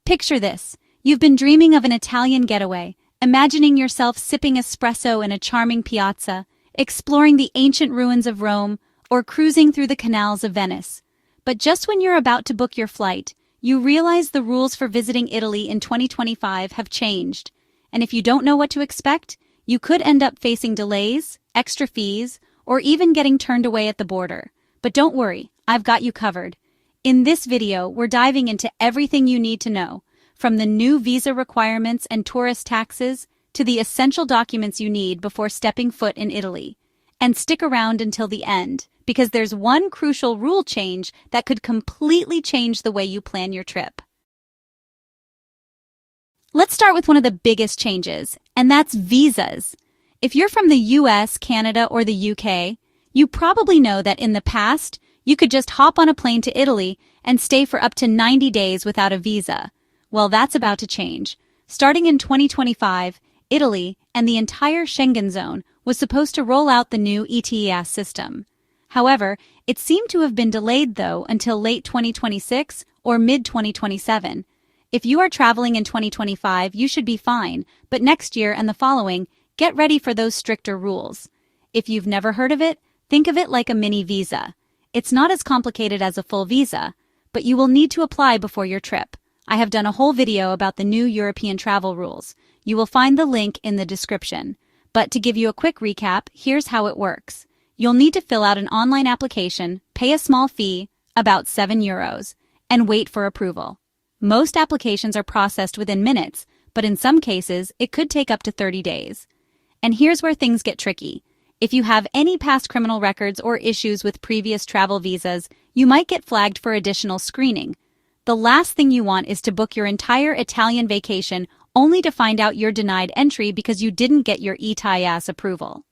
Picture this. You've been dreaming of an Italian getaway, imagining yourself sipping espresso in a charming piazza, exploring the ancient ruins of Rome, or cruising through the canals of Venice. But just when you're about to book your flight, you realize the rules for visiting Italy in 2025 have changed. And if you don't know what to expect, you could end up facing delays, extra fees, or even getting turned away at the border. But don't worry, I've got you covered. In this video, we're diving into everything you need to know, from the new visa requirements and tourist taxes to the essential documents you need before stepping foot in Italy. And stick around until the end, because there's one crucial rule change that could completely change the way you plan your trip. Let's start with one of the biggest changes, and that's visas. If you're from the US, Canada, or the UK, you probably know that in the past, you could just hop on a plane to Italy and stay for up to 90 days without a visa. Well, that's about to change. Starting in 2025, Italy and the entire Schengen zone was supposed to roll out the new ETIAS system. However, it seemed to have been delayed, though, until late 2026 or mid-2027. If you are traveling in 2025, you should be fine, but next year and the following, get ready for those stricter rules. If you've never heard of it, think of it like a mini visa. It's not as complicated as a full visa, but you will need to apply before your trip. I have done a whole video about the new European travel rules. You will find the link in the description. But to give you a quick recap, here's how it works. You'll need to fill out an online application, pay a small fee, about €7, and wait for approval. Most applications are processed within minutes, but in some cases, it could take up to 30 days. And here's where things get tricky. If you have any past criminal records or issues with previous travel visas, you might get flagged for additional screening. The last thing you want is to book your entire Italian vacation only to find out you're denied entry because you didn't get your ETIAS approval.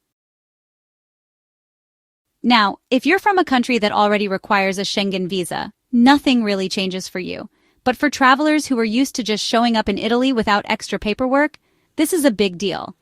Now, if you're from a country that already requires a Schengen visa, nothing really changes for you. But for travelers who are used to just showing up in Italy without extra paperwork, this is a big deal.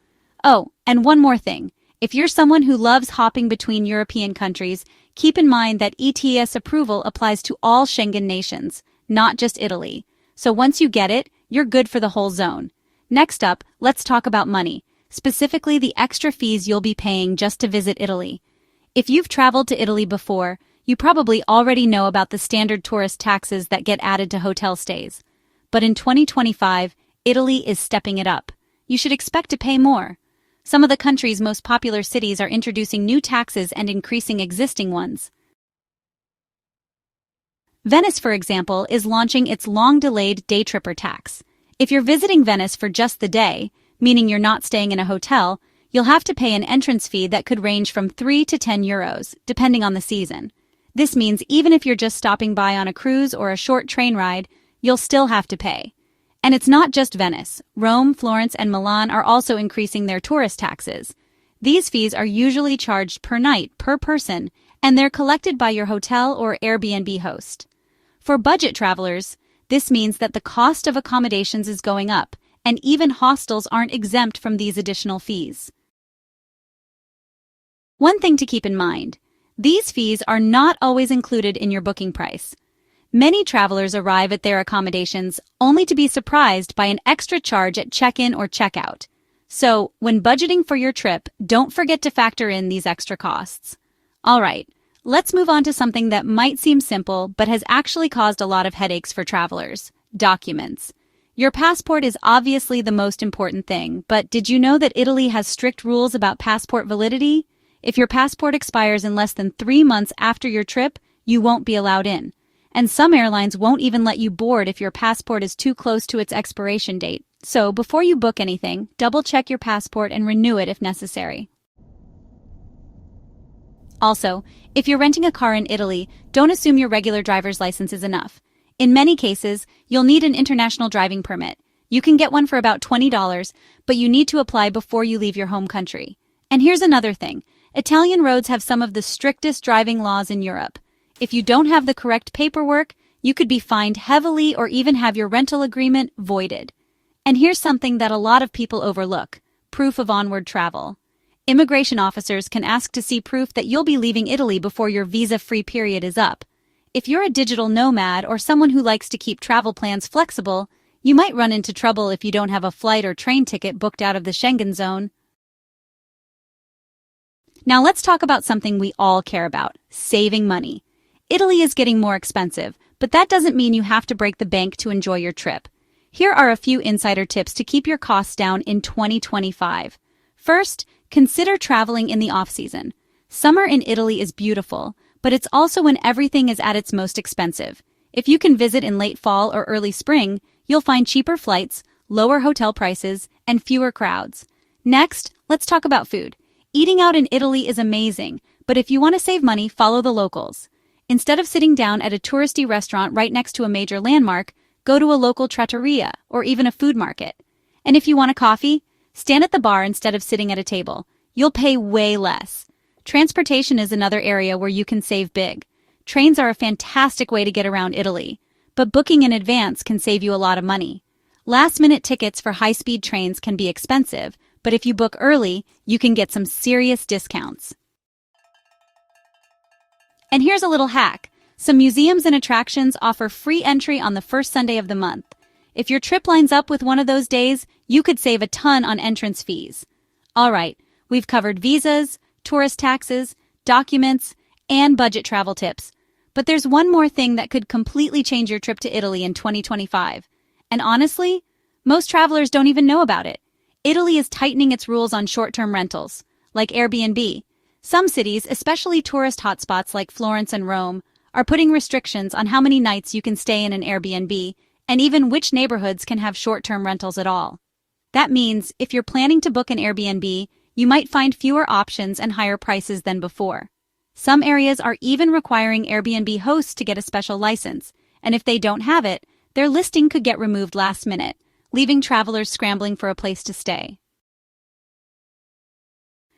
Oh, and one more thing. If you're someone who loves hopping between European countries, keep in mind that ETIAS approval applies to all Schengen nations, not just Italy. So once you get it, you're good for the whole zone. Next up, let's talk about money, specifically the extra fees you'll be paying just to visit Italy. If you've traveled to Italy before, you probably already know about the standard tourist taxes that get added to hotel stays. But in 2025, Italy is stepping it up. You should expect to pay more. Some of the country's most popular cities are introducing new taxes and increasing existing ones. Venice, for example, is launching its long-delayed day tripper tax. If you're visiting Venice for just the day, meaning you're not staying in a hotel, you'll have to pay an entrance fee that could range from €3 to €10, depending on the season. This means even if you're just stopping by on a cruise or a short train ride, you'll still have to pay. And it's not just Venice. Rome, Florence, and Milan are also increasing their tourist taxes. These fees are usually charged per night, per person, and they're collected by your hotel or Airbnb host. For budget travelers, this means that the cost of accommodations is going up, and even hostels aren't exempt from these additional fees. One thing to keep in mind, these fees are not always included in your booking price. Many travelers arrive at their accommodations only to be surprised by an extra charge at check-in or check-out. So, when budgeting for your trip, don't forget to factor in these extra costs. All right, let's move on to something that might seem simple but has actually caused a lot of headaches for travelers: documents. Your passport is obviously the most important thing, but did you know that Italy has strict rules about passport validity? If your passport expires in less than 3 months after your trip, you won't be allowed in. And some airlines won't even let you board if your passport is too close to its expiration date. So, before you book anything, double-check your passport and renew it if necessary. Also, if you're renting a car in Italy, don't assume your regular driver's license is enough. In many cases, you'll need an international driving permit. You can get one for about $20, but you need to apply before you leave your home country. And here's another thing. Italian roads have some of the strictest driving laws in Europe. If you don't have the correct paperwork, you could be fined heavily or even have your rental agreement voided. And here's something that a lot of people overlook: proof of onward travel. Immigration officers can ask to see proof that you'll be leaving Italy before your visa-free period is up. If you're a digital nomad or someone who likes to keep travel plans flexible, You might run into trouble if you don't have a flight or train ticket booked out of the Schengen zone. Now let's talk about something we all care about, saving money. Italy is getting more expensive, but that doesn't mean you have to break the bank to enjoy your trip. Here are a few insider tips to keep your costs down in 2025. First, consider traveling in the off-season. Summer in Italy is beautiful, but it's also when everything is at its most expensive. If you can visit in late fall or early spring, you'll find cheaper flights, lower hotel prices, and fewer crowds. Next, let's talk about food. Eating out in Italy is amazing, but if you want to save money, follow the locals. Instead of sitting down at a touristy restaurant right next to a major landmark, go to a local trattoria or even a food market. And if you want a coffee, stand at the bar instead of sitting at a table. You'll pay way less. Transportation is another area where you can save big. Trains are a fantastic way to get around Italy, but booking in advance can save you a lot of money. Last-minute tickets for high-speed trains can be expensive, but if you book early, you can get some serious discounts. And here's a little hack. Some museums and attractions offer free entry on the first Sunday of the month. If your trip lines up with one of those days, you could save a ton on entrance fees. All right, we've covered visas, tourist taxes, documents, and budget travel tips. But there's one more thing that could completely change your trip to Italy in 2025. And honestly, most travelers don't even know about it. Italy is tightening its rules on short-term rentals, like Airbnb. Some cities, especially tourist hotspots like Florence and Rome, are putting restrictions on how many nights you can stay in an Airbnb and even which neighborhoods can have short-term rentals at all. That means if you're planning to book an Airbnb, you might find fewer options and higher prices than before. Some areas are even requiring Airbnb hosts to get a special license, and if they don't have it, their listing could get removed last minute, leaving travelers scrambling for a place to stay.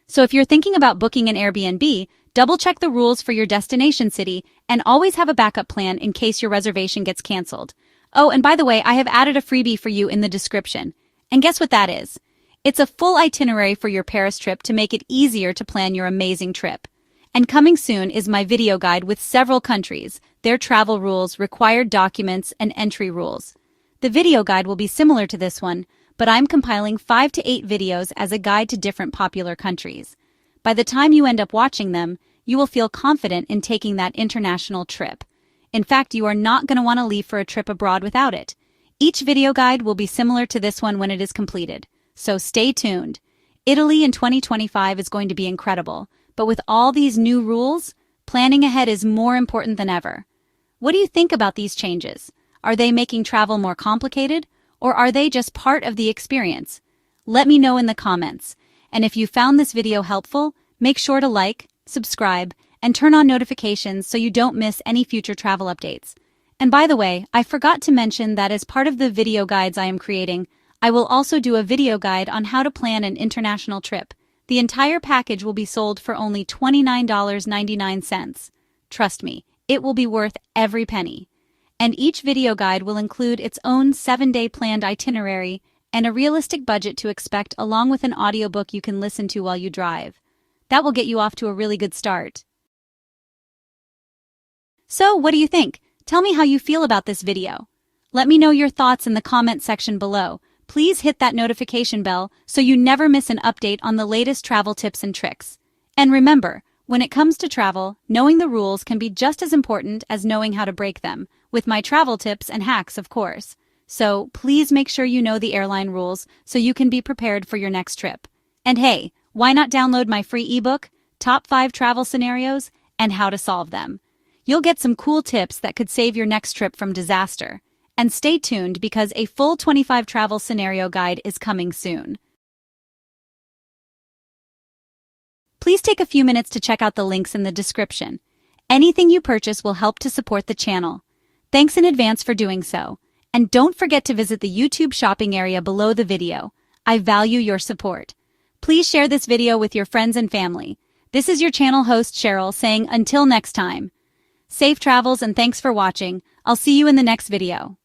So if you're thinking about booking an Airbnb, double-check the rules for your destination city and always have a backup plan in case your reservation gets canceled. Oh, and by the way, I have added a freebie for you in the description. And guess what that is? It's a full itinerary for your Paris trip to make it easier to plan your amazing trip. And coming soon is my video guide with several countries, their travel rules, required documents, and entry rules. The video guide will be similar to this one, but I'm compiling 5 to 8 videos as a guide to different popular countries. By the time you end up watching them, you will feel confident in taking that international trip. In fact, you are not going to want to leave for a trip abroad without it. Each video guide will be similar to this one when it is completed, so stay tuned. Italy in 2025 is going to be incredible, but with all these new rules, planning ahead is more important than ever. What do you think about these changes? Are they making travel more complicated, or are they just part of the experience? Let me know in the comments. And if you found this video helpful, make sure to like, subscribe, and turn on notifications so you don't miss any future travel updates. And by the way, I forgot to mention that as part of the video guides I am creating, I will also do a video guide on how to plan an international trip. The entire package will be sold for only $29.99. Trust me, it will be worth every penny. And each video guide will include its own 7-day planned itinerary and a realistic budget to expect, along with an audiobook you can listen to while you drive. That will get you off to a really good start. So, what do you think? Tell me how you feel about this video. Let me know your thoughts in the comment section below. Please hit that notification bell so you never miss an update on the latest travel tips and tricks. And remember, when it comes to travel, knowing the rules can be just as important as knowing how to break them, with my travel tips and hacks, of course. So please make sure you know the airline rules so you can be prepared for your next trip. And hey, why not download my free ebook, Top 5 Travel Scenarios and How to Solve Them? You'll get some cool tips that could save your next trip from disaster. And stay tuned because a full 25 travel scenario guide is coming soon. Please take a few minutes to check out the links in the description. Anything you purchase will help to support the channel. Thanks in advance for doing so. And don't forget to visit the YouTube shopping area below the video. I value your support. Please share this video with your friends and family. This is your channel host Cheryl saying until next time. Safe travels and thanks for watching. I'll see you in the next video.